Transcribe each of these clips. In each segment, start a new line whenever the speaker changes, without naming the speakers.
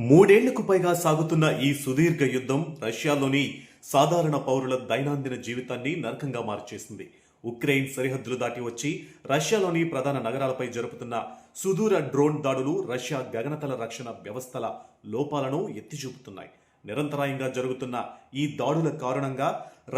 మూడేళ్లకు పైగా సాగుతున్న ఈ సుదీర్ఘ యుద్ధం రష్యాలోని సాధారణ పౌరుల దైనందిన జీవితాన్ని నరకంగా మార్చేసింది. ఉక్రెయిన్ సరిహద్దులు దాటి వచ్చి రష్యాలోని ప్రధాన నగరాలపై జరుపుతున్న సుదూర డ్రోన్ దాడులు రష్యా గగనతల రక్షణ వ్యవస్థల లోపాలను ఎత్తిచూపుతున్నాయి. నిరంతరాయంగా జరుగుతున్న ఈ దాడుల కారణంగా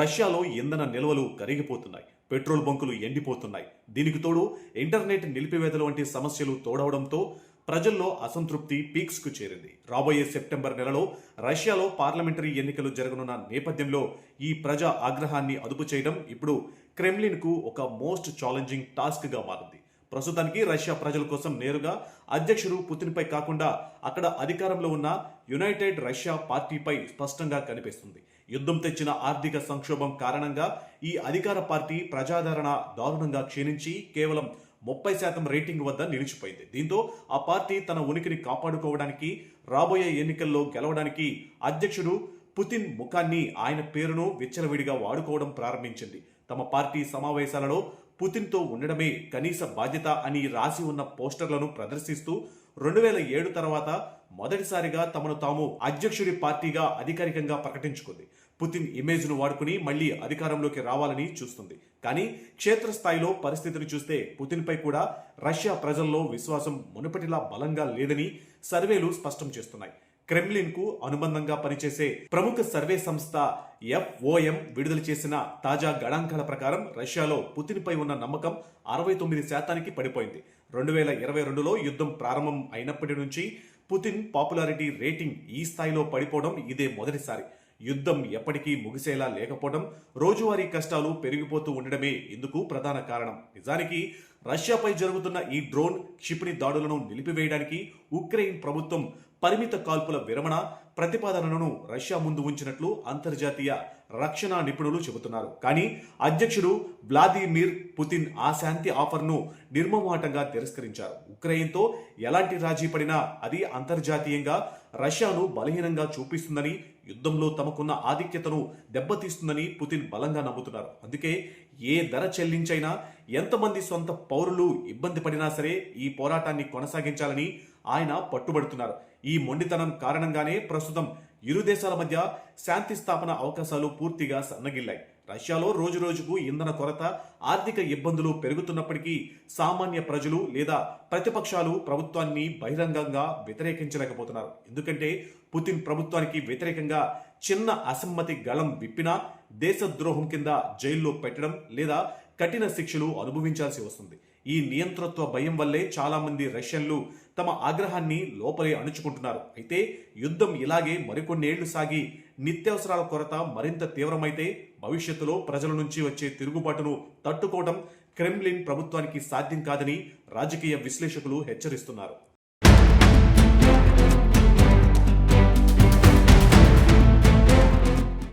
రష్యాలో ఇంధన నిల్వలు కరిగిపోతున్నాయి. పెట్రోల్ బంకులు ఎండిపోతున్నాయి. దీనికి తోడు ఇంటర్నెట్ నిలిపివేతలు వంటి సమస్యలు తోడవడంతో ప్రజల్లో అసంతృప్తి పీక్స్ కు చేరింది. రాబోయే సెప్టెంబర్ నెలలో రష్యాలో పార్లమెంటరీ ఎన్నికలు జరగనున్న నేపథ్యంలో ఈ ప్రజా ఆగ్రహాన్ని అదుపు చేయడం ఇప్పుడు క్రెమ్లిన్ కు ఒక మోస్ట్ ఛాలెంజింగ్ టాస్క్ గా మారింది. ప్రస్తుతానికి రష్యా ప్రజల కోసం నేరుగా అధ్యక్షుడు పుతిన్ పై కాకుండా అక్కడ అధికారంలో ఉన్న యునైటెడ్ రష్యా పార్టీపై స్పష్టంగా కనిపిస్తుంది. యుద్ధం తెచ్చిన ఆర్థిక సంక్షోభం కారణంగా ఈ అధికార పార్టీ ప్రజాదరణ దారుణంగా క్షీణించి కేవలం 30% రేటింగ్ వద్ద నిలిచిపోయింది. దీంతో ఆ పార్టీ తన ఉనికిని కాపాడుకోవడానికి రాబోయే ఎన్నికల్లో గెలవడానికి అధ్యక్షుడు పుతిన్ ముఖాన్ని, ఆయన పేరును విచ్చలవిడిగా వాడుకోవడం ప్రారంభించింది. తమ పార్టీ సమావేశాలలో పుతిన్తో ఉండడమే కనీస బాధ్యత అని రాసి ఉన్న పోస్టర్లను ప్రదర్శిస్తూ 2007 తర్వాత మొదటిసారిగా తమను తాము అధ్యక్షుడి పార్టీగా అధికారికంగా ప్రకటించుకుంది. పుతిన్ ఇమేజ్ ను వాడుకుని మళ్లీ అధికారంలోకి రావాలని చూస్తుంది. కానీ క్షేత్రస్థాయిలో పరిస్థితిని చూస్తే పుతిన్ పై కూడా రష్యా ప్రజల్లో విశ్వాసం మునుపటిలా బలంగా లేదని సర్వేలు స్పష్టం చేస్తున్నాయి. క్రెమ్లిన్ కు అనుబంధంగా పనిచేసే ప్రముఖ సర్వే సంస్థ FOM విడుదల చేసిన తాజా గణాంకాల ప్రకారం రష్యాలో పుతిన్ పై ఉన్న నమ్మకం 69% పడిపోయింది. 2022లో యుద్ధం ప్రారంభం అయినప్పటి నుంచి పుతిన్ పాపులారిటీ రేటింగ్ ఈ స్థాయిలో పడిపోవడం ఇదే మొదటిసారి. యుద్ధం ఎప్పటికీ ముగిసేలా లేకపోవడం, రోజువారీ కష్టాలు పెరిగిపోతూ ఉండడమే ఇందుకు ప్రధాన కారణం. నిజానికి రష్యాపై జరుగుతున్న ఈ డ్రోన్ క్షిపణి దాడులను నిలిపివేయడానికి ఉక్రెయిన్ ప్రభుత్వం పరిమిత కాల్పుల విరమణ ప్రతిపాదనను రష్యా ముందు ఉంచినట్లు అంతర్జాతీయ రక్షణ నిపుణులు చెబుతున్నారు. కానీ అధ్యక్షుడు వ్లాదిమిర్ పుతిన్ ఆ శాంతి ఆఫర్ను నిర్మమాటంగా తిరస్కరించారు. ఉక్రెయిన్తో ఎలాంటి రాజీ పడినా అది అంతర్జాతీయంగా రష్యాను బలహీనంగా చూపిస్తుందని, యుద్ధంలో తమకున్న ఆధిక్యతను దెబ్బతీస్తుందని పుతిన్ బలంగా నమ్ముతున్నారు. అందుకే ఏ ధర చెల్లించైనా, ఎంతమంది సొంత పౌరులు ఇబ్బంది పడినా సరే ఈ పోరాటాన్ని కొనసాగించాలని ఆయన పట్టుబడుతున్నారు. ఈ మొండితనం కారణంగానే ప్రస్తుతం ఇరు దేశాల మధ్య శాంతి స్థాపన అవకాశాలు పూర్తిగా సన్నగిల్లాయి. రష్యాలో రోజురోజుకు ఇంధన కొరత, ఆర్థిక ఇబ్బందులు పెరుగుతున్నప్పటికీ సామాన్య ప్రజలు లేదా ప్రతిపక్షాలు ప్రభుత్వాన్ని బహిరంగంగా వ్యతిరేకించలేకపోతున్నారు. ఎందుకంటే పుతిన్ ప్రభుత్వానికి వ్యతిరేకంగా చిన్న అసమ్మతి గళం విప్పినా దేశద్రోహం కింద జైల్లో పెట్టడం లేదా కఠిన శిక్షలు అనుభవించాల్సి వస్తుంది. ఈ నియంతృత్వ భయం వల్లే చాలా మంది రష్యన్లు తమ ఆగ్రహాన్ని లోపలే అణుచుకుంటున్నారు. అయితే యుద్ధం ఇలాగే మరికొన్నేళ్లు సాగి నిత్యావసరాల కొరత మరింత తీవ్రమైతే భవిష్యత్తులో ప్రజల నుంచి వచ్చే తిరుగుబాటును తట్టుకోవడం క్రెమ్లిన్ ప్రభుత్వానికి సాధ్యం కాదని రాజకీయ విశ్లేషకులు హెచ్చరిస్తున్నారు.